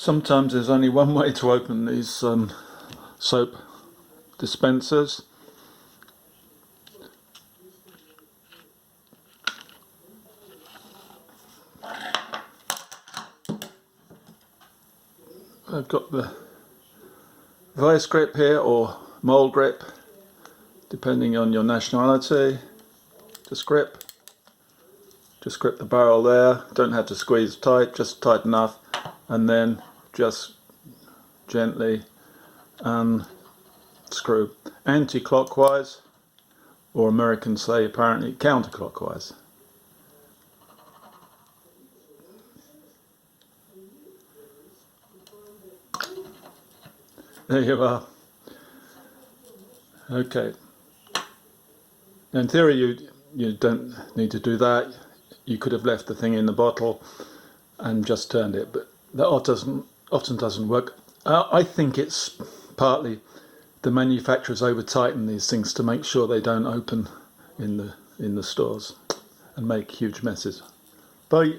Sometimes there's only one way to open these soap dispensers. I've got the Vise grip here, or mole grip, depending on your nationality. Just grip the barrel there. Don't have to squeeze tight, just tight enough, and then just gently unscrew. Anti-clockwise, or Americans say apparently counterclockwise. There you are. Okay. In theory, you don't need to do that. You could have left the thing in the bottle and just turned it, but that often doesn't work. I think it's partly the manufacturers over tighten these things to make sure they don't open in the stores and make huge messes. Bye.